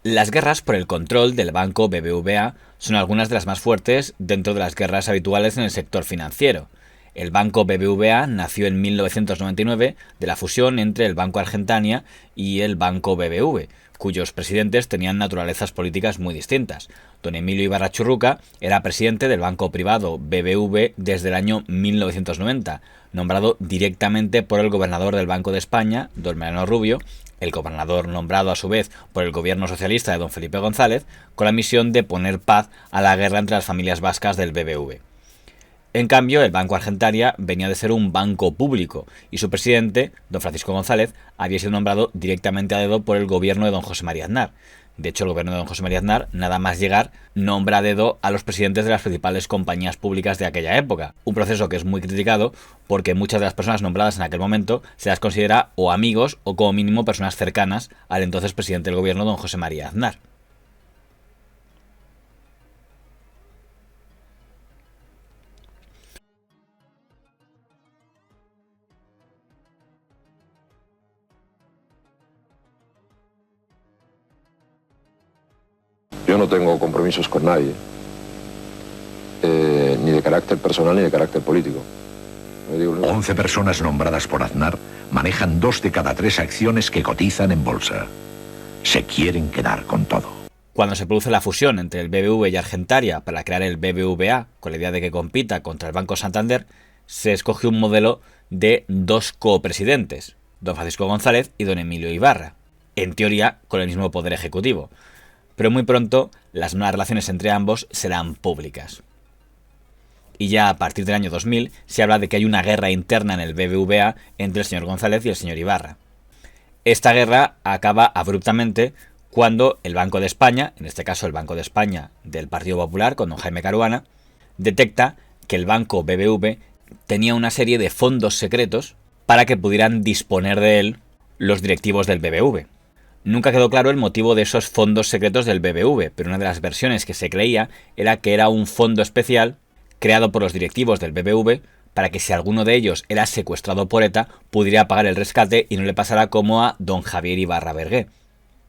Las guerras por el control del banco BBVA son algunas de las más fuertes dentro de las guerras habituales en el sector financiero. El banco BBVA nació en 1999 de la fusión entre el Banco Argentaria y el Banco BBV, cuyos presidentes tenían naturalezas políticas muy distintas. Don Emilio Ibarra Churruca era presidente del banco privado BBV desde el año 1990, nombrado directamente por el gobernador del Banco de España, don Mariano Rubio, el gobernador nombrado a su vez por el gobierno socialista de don Felipe González, con la misión de poner paz a la guerra entre las familias vascas del BBV. En cambio, el Banco Argentaria venía de ser un banco público y su presidente, don Francisco González, había sido nombrado directamente a dedo por el gobierno de don José María Aznar. De hecho, el gobierno de don José María Aznar, nada más llegar, nombra a dedo a los presidentes de las principales compañías públicas de aquella época. Un proceso que es muy criticado porque muchas de las personas nombradas en aquel momento se las considera o amigos o como mínimo personas cercanas al entonces presidente del gobierno don José María Aznar. Yo no tengo compromisos con nadie, ni de carácter personal ni de carácter político. 11 personas nombradas por Aznar manejan 2 de cada 3 acciones que cotizan en bolsa. Se quieren quedar con todo. Cuando se produce la fusión entre el BBV y Argentaria para crear el BBVA, con la idea de que compita contra el Banco Santander, se escoge un modelo de 2 copresidentes, don Francisco González y don Emilio Ibarra, en teoría con el mismo poder ejecutivo. Pero muy pronto las nuevas relaciones entre ambos serán públicas. Y ya a partir del año 2000 se habla de que hay una guerra interna en el BBVA entre el señor González y el señor Ibarra. Esta guerra acaba abruptamente cuando el Banco de España, en este caso el Banco de España del Partido Popular con don Jaime Caruana, detecta que el banco BBV tenía una serie de fondos secretos para que pudieran disponer de él los directivos del BBV. Nunca quedó claro el motivo de esos fondos secretos del BBV, pero una de las versiones que se creía era que era un fondo especial creado por los directivos del BBV para que si alguno de ellos era secuestrado por ETA pudiera pagar el rescate y no le pasara como a don Javier Ibarra Bergué,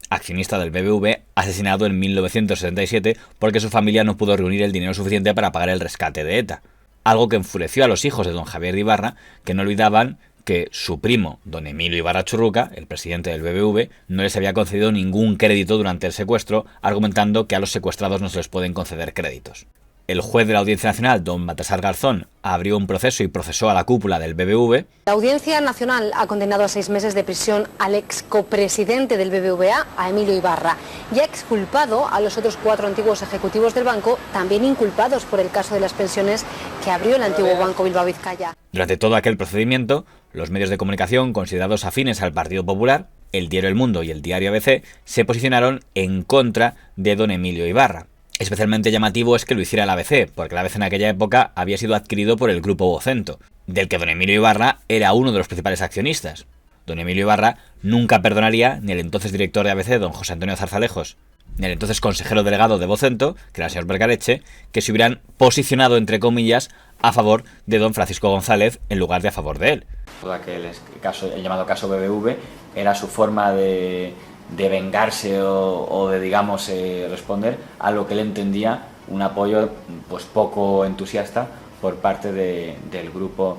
accionista del BBV, asesinado en 1977 porque su familia no pudo reunir el dinero suficiente para pagar el rescate de ETA. Algo que enfureció a los hijos de don Javier Ibarra, que no olvidaban que su primo, don Emilio Ibarra Churruca, el presidente del BBV, no les había concedido ningún crédito durante el secuestro, argumentando que a los secuestrados no se les pueden conceder créditos. El juez de la Audiencia Nacional, don Baltasar Garzón, abrió un proceso y procesó a la cúpula del BBV. La Audiencia Nacional ha condenado a 6 meses de prisión al ex copresidente del BBVA, a Emilio Ibarra, y ha exculpado a los otros 4 antiguos ejecutivos del banco, también inculpados por el caso de las pensiones que abrió el antiguo Banco Bilbao Vizcaya. Durante todo aquel procedimiento, los medios de comunicación considerados afines al Partido Popular, el diario El Mundo y el diario ABC, se posicionaron en contra de don Emilio Ibarra. Especialmente llamativo es que lo hiciera el ABC, porque el ABC en aquella época había sido adquirido por el Grupo Vocento, del que don Emilio Ibarra era uno de los principales accionistas. Don Emilio Ibarra nunca perdonaría ni al entonces director de ABC, don José Antonio Zarzalejos, ni al entonces consejero delegado de Vocento, que era el señor Bergareche, que se hubieran posicionado, entre comillas, a favor de don Francisco González en lugar de a favor de él. Todo aquel caso, el llamado caso BBV, era su forma de vengarse o de, digamos, responder a lo que él entendía un apoyo pues poco entusiasta por parte del grupo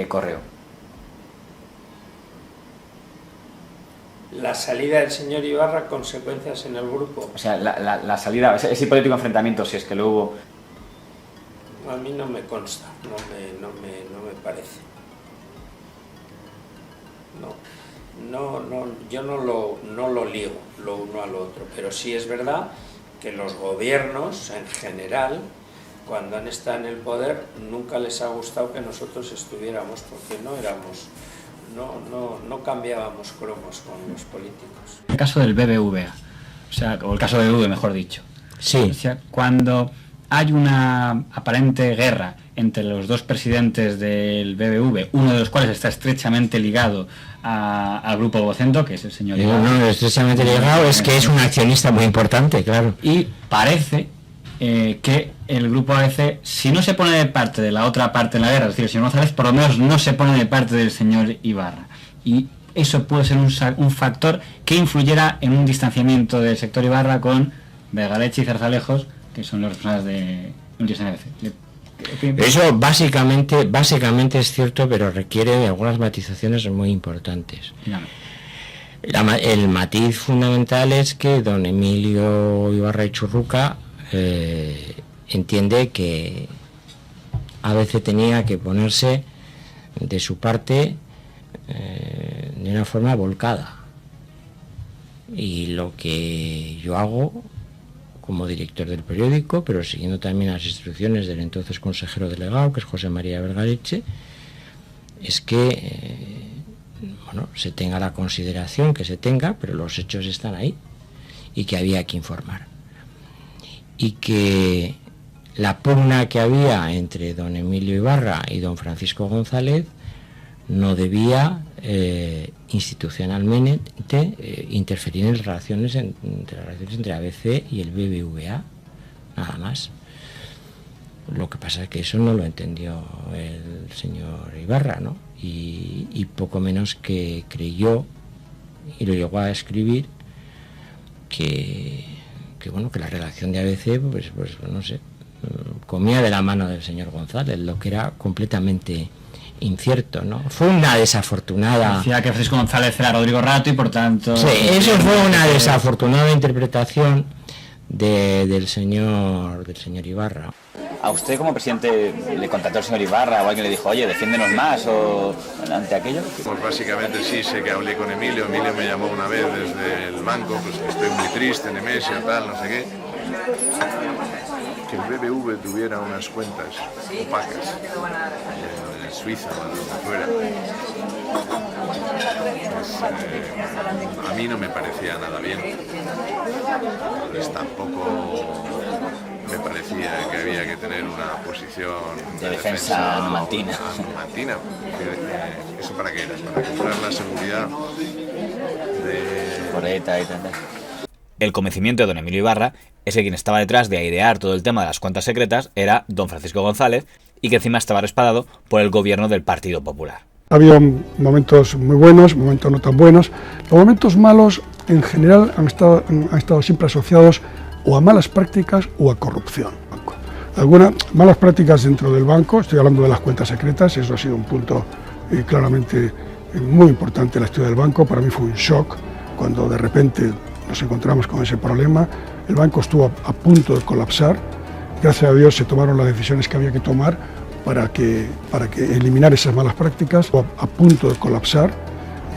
Correo. La salida del señor Ibarra, consecuencias en el grupo. O sea, la salida, ese hipotético enfrentamiento, si es que lo hubo. A mí no me consta, no me parece. Yo no lo ligo lo uno al otro, pero sí es verdad que los gobiernos en general, cuando han estado en el poder, nunca les ha gustado que nosotros estuviéramos, porque no cambiábamos cromos con los políticos. El caso del BBVA, o el caso de BBV, mejor dicho. Sí. O sea, cuando hay una aparente guerra entre los 2 presidentes del BBV, uno de los cuales está estrechamente ligado al grupo Vocento, que es el señor Ibarra. No, estrechamente ligado es que es un accionista muy importante, claro. Y parece que el grupo ABC, si no se pone de parte de la otra parte en la guerra, es decir, el señor González, por lo menos no se pone de parte del señor Ibarra. Y eso puede ser un factor que influyera en un distanciamiento del sector Ibarra con Vergaleche y Zarzalejos, que son los responsables de Multiusos NBC. Eso básicamente es cierto, pero requiere de algunas matizaciones muy importantes. El matiz fundamental es que don Emilio Ibarra y Churruca entiende que ABC tenía que ponerse de su parte de una forma volcada, y lo que yo hago como director del periódico, pero siguiendo también las instrucciones del entonces consejero delegado, que es José María Vergaleche, es que se tenga la consideración que se tenga, pero los hechos están ahí y que había que informar, y que la pugna que había entre don Emilio Ibarra y don Francisco González no debía institucionalmente interferir en las relaciones entre ABC y el BBVA, nada más. Lo que pasa es que eso no lo entendió el señor Ibarra, ¿no? Y poco menos que creyó, y lo llegó a escribir, que la redacción de ABC pues no sé, comía de la mano del señor González, lo que era completamente incierto, ¿no? Fue una desafortunada... Decía que Francisco González era Rodrigo Rato y por tanto... Sí, eso fue una desafortunada interpretación del señor Ibarra. ¿A usted como presidente le contactó el señor Ibarra o alguien le dijo, oye, defiéndenos más o ante aquello? Pues básicamente sí, sé que hablé con Emilio. Emilio me llamó una vez desde el banco, pues que estoy muy triste, Nemesia, tal, no sé qué. Que el BBV tuviera unas cuentas opacas en Suiza o donde fuera, pues, a mí no me parecía nada bien. Entonces tampoco me parecía que había que tener una posición de defensa numantina. ¿Eso para qué era? Para comprar la seguridad de... por ETA y tal. El convencimiento de don Emilio Ibarra es que quien estaba detrás de airear todo el tema de las cuentas secretas era don Francisco González, y que encima estaba respaldado por el gobierno del Partido Popular. Ha habido momentos muy buenos, momentos no tan buenos. Los momentos malos en general han estado siempre asociados o a malas prácticas o a corrupción. Algunas malas prácticas dentro del banco, estoy hablando de las cuentas secretas, eso ha sido un punto claramente muy importante en la historia del banco. Para mí fue un shock cuando de repente nos encontramos con ese problema. El banco estuvo a punto de colapsar. Gracias a Dios se tomaron las decisiones que había que tomar para que eliminar esas malas prácticas. A punto de colapsar.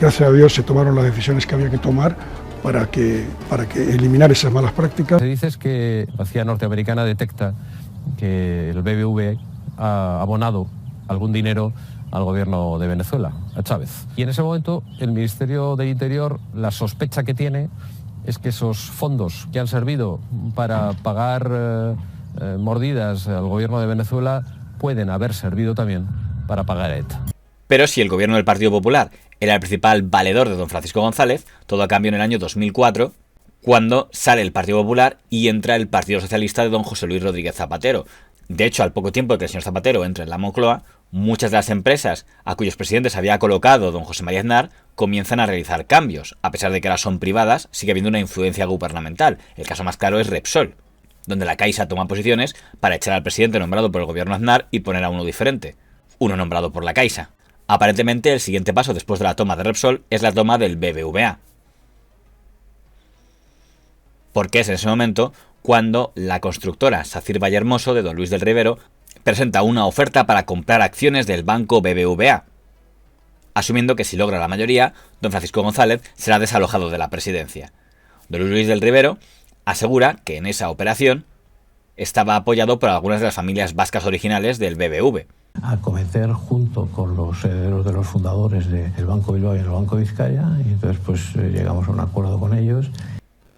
Gracias a Dios se tomaron las decisiones que había que tomar para que eliminar esas malas prácticas. Se dice que la CIA norteamericana detecta que el BBV ha abonado algún dinero al gobierno de Venezuela, a Chávez. Y en ese momento el Ministerio del Interior, la sospecha que tiene es que esos fondos que han servido para pagar mordidas al gobierno de Venezuela pueden haber servido también para pagar a ETA. Pero si el gobierno del Partido Popular era el principal valedor de don Francisco González, todo cambió en el año 2004, cuando sale el Partido Popular y entra el Partido Socialista de don José Luis Rodríguez Zapatero. De hecho, al poco tiempo de que el señor Zapatero entre en la Moncloa, muchas de las empresas a cuyos presidentes había colocado don José María Aznar comienzan a realizar cambios. A pesar de que ahora son privadas, sigue habiendo una influencia gubernamental. El caso más claro es Repsol, donde la Caixa toma posiciones para echar al presidente nombrado por el gobierno Aznar y poner a uno diferente, uno nombrado por la Caixa. Aparentemente, el siguiente paso después de la toma de Repsol es la toma del BBVA. Porque es en ese momento cuando la constructora Sacir Vallehermoso de don Luis del Rivero presenta una oferta para comprar acciones del banco BBVA, asumiendo que si logra la mayoría, don Francisco González será desalojado de la presidencia. Don Luis del Rivero asegura que en esa operación estaba apoyado por algunas de las familias vascas originales del BBV. A cometer junto con los herederos de los fundadores del Banco Bilbao y el Banco Vizcaya, y entonces pues llegamos a un acuerdo con ellos.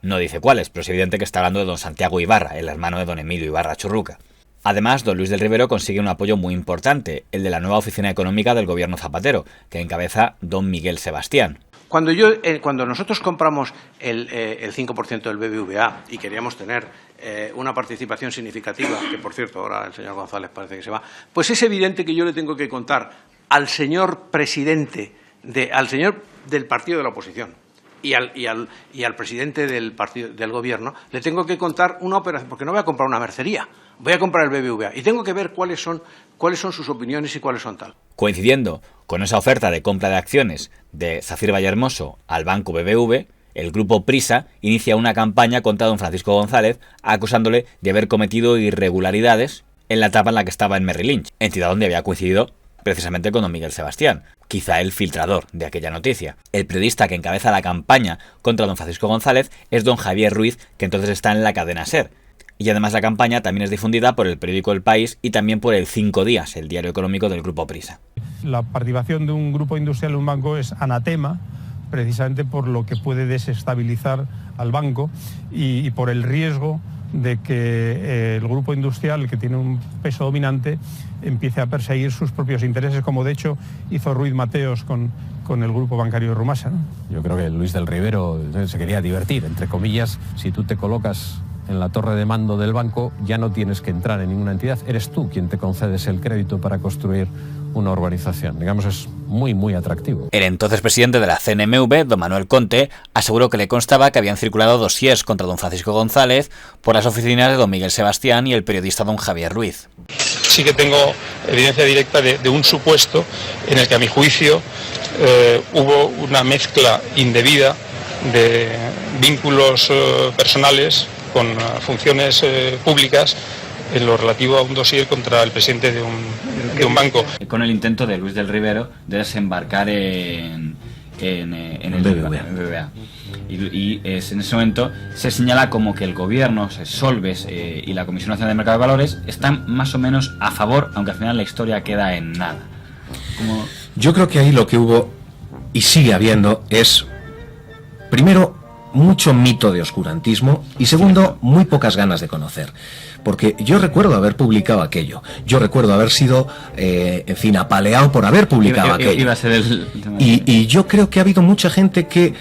No dice cuáles, pero es evidente que está hablando de don Santiago Ibarra, el hermano de don Emilio Ibarra Churruca. Además, don Luis del Rivero consigue un apoyo muy importante, el de la nueva oficina económica del gobierno Zapatero, que encabeza don Miguel Sebastián. Cuando nosotros compramos el 5% del BBVA y queríamos tener una participación significativa, que por cierto ahora el señor González parece que se va, pues es evidente que yo le tengo que contar al señor presidente, al señor del partido de la oposición y al presidente del gobierno le tengo que contar una operación, porque no voy a comprar una mercería, voy a comprar el BBVA y tengo que ver cuáles son sus opiniones y cuáles son tal. Coincidiendo con esa oferta de compra de acciones de Zafir Vallehermoso al banco BBV, el grupo Prisa inicia una campaña contra don Francisco González acusándole de haber cometido irregularidades en la etapa en la que estaba en Merrill Lynch, entidad donde había coincidido precisamente con don Miguel Sebastián, quizá el filtrador de aquella noticia. El periodista que encabeza la campaña contra don Francisco González es don Javier Ruiz, que entonces está en la cadena SER. Y además la campaña también es difundida por el periódico El País y también por el 5 Días, el diario económico del grupo Prisa. La participación de un grupo industrial en un banco es anatema, precisamente por lo que puede desestabilizar al banco y por el riesgo de que el grupo industrial, que tiene un peso dominante, empiece a perseguir sus propios intereses, como de hecho hizo Ruiz Mateos con el grupo bancario de Rumasa, ¿no? Yo creo que Luis del Rivero se quería divertir, entre comillas. Si tú te colocas en la torre de mando del banco, ya no tienes que entrar en ninguna entidad, eres tú quien te concedes el crédito para construir una urbanización. Digamos, es muy atractivo. El entonces presidente de la CNMV, don Manuel Conte, aseguró que le constaba que habían circulado dosiers contra don Francisco González por las oficinas de don Miguel Sebastián y el periodista don Javier Ruiz. Sí que tengo evidencia directa de un supuesto en el que, a mi juicio, hubo una mezcla indebida de vínculos personales con funciones públicas en lo relativo a un dossier contra el presidente de un banco. Con el intento de Luis del Rivero de desembarcar en el BBVA. Y en ese momento se señala como que el gobierno, Solves y la Comisión Nacional de Mercado de Valores están más o menos a favor, aunque al final la historia queda en nada. Yo creo que ahí lo que hubo y sigue habiendo es, primero, mucho mito de oscurantismo y segundo, muy pocas ganas de conocer. Porque yo recuerdo haber publicado aquello, yo recuerdo haber sido, en fin, apaleado por haber publicado aquello. Iba a ser y yo creo que ha habido mucha gente que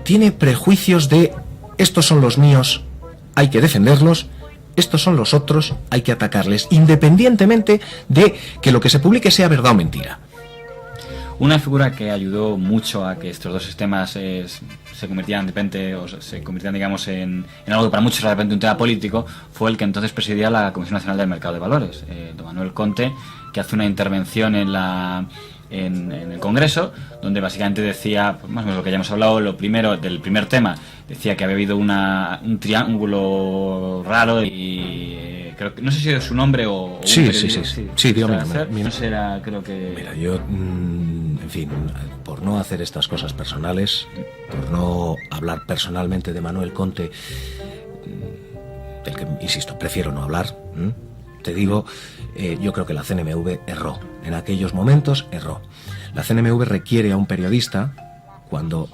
tiene prejuicios de estos son los míos, hay que defenderlos, estos son los otros, hay que atacarles, independientemente de que lo que se publique sea verdad o mentira. Una figura que ayudó mucho a que estos dos sistemas se convirtieran de repente, o se convirtieran, digamos, en algo que para muchos era de repente un tema político, fue el que entonces presidía la Comisión Nacional del Mercado de Valores, don Manuel Conte, que hace una intervención en el Congreso, donde básicamente decía, pues más o menos lo que ya hemos hablado, lo primero, del primer tema, decía que había habido un triángulo raro y creo que, no sé si es su nombre o sí, dio mi nombre. No sé, creo que... Mira, yo, en fin, por no hacer estas cosas personales, por no hablar personalmente de Manuel Conte, del que, insisto, prefiero no hablar, te digo, yo creo que la CNMV erró. En aquellos momentos erró. La CNMV requiere a un periodista. Cuando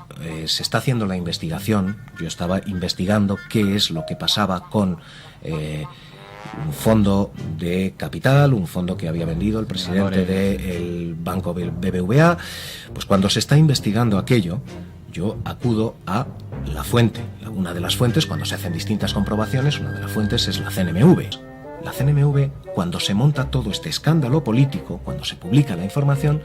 se está haciendo la investigación, yo estaba investigando qué es lo que pasaba con un fondo de capital, un fondo que había vendido el presidente del banco BBVA. Pues cuando se está investigando aquello, yo acudo a la fuente. Una de las fuentes, cuando se hacen distintas comprobaciones, una de las fuentes es la CNMV. La CNMV, cuando se monta todo este escándalo político, cuando se publica la información,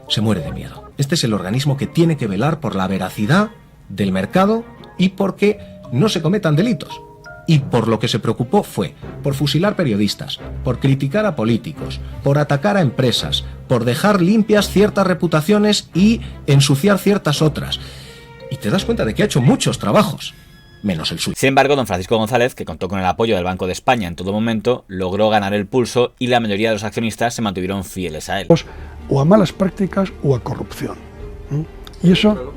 se muere de miedo. Este es el organismo que tiene que velar por la veracidad del mercado y porque no se cometan delitos. Y por lo que se preocupó fue por fusilar periodistas, por criticar a políticos, por atacar a empresas, por dejar limpias ciertas reputaciones y ensuciar ciertas otras. Y te das cuenta de que ha hecho muchos trabajos, menos el suyo. Sin embargo, don Francisco González, que contó con el apoyo del Banco de España en todo momento, logró ganar el pulso y la mayoría de los accionistas se mantuvieron fieles a él. O a malas prácticas o a corrupción. Y eso,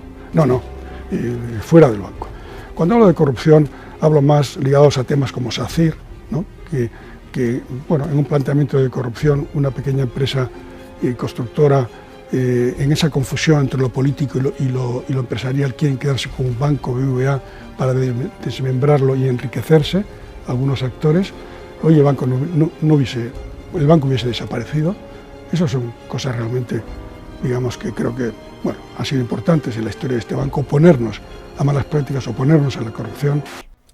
fuera del banco. Cuando hablo de corrupción, hablo más ligados a temas como SACIR, ¿no? que en un planteamiento de corrupción, una pequeña empresa constructora, en esa confusión entre lo político y lo empresarial, quieren quedarse con un banco, BBVA, para desmembrarlo y enriquecerse, algunos actores. Hoy el banco el banco hubiese desaparecido. Esas son cosas realmente, digamos, que creo que han sido importantes en la historia de este banco, oponernos a malas prácticas, oponernos a la corrupción.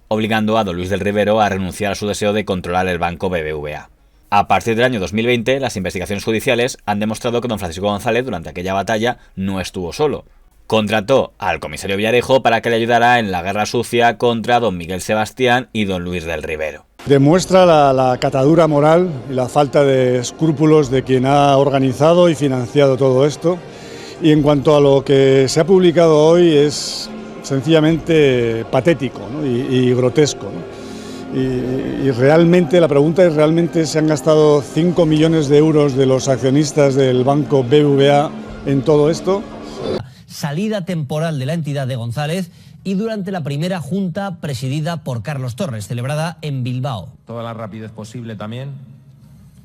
Obligando a don Luis del Rivero a renunciar a su deseo de controlar el banco BBVA. A partir del año 2020, las investigaciones judiciales han demostrado que don Francisco González durante aquella batalla no estuvo solo. Contrató al comisario Villarejo para que le ayudara en la guerra sucia contra don Miguel Sebastián y don Luis del Rivero. Demuestra la catadura moral y la falta de escrúpulos de quien ha organizado y financiado todo esto. Y en cuanto a lo que se ha publicado hoy, es sencillamente patético, ¿no? y grotesco, ¿no? Y realmente, la pregunta es, ¿realmente se han gastado 5 millones de euros de los accionistas del banco BBVA en todo esto? Salida temporal de la entidad de González y durante la primera junta presidida por Carlos Torres, celebrada en Bilbao. Toda la rapidez posible también,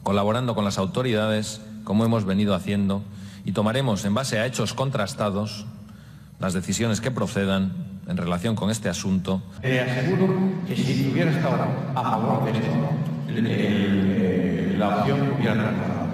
colaborando con las autoridades, como hemos venido haciendo, y tomaremos, en base a hechos contrastados, las decisiones que procedan en relación con este asunto. Te aseguro que si hubiera estado a favor de esto, la opción hubiera ganado.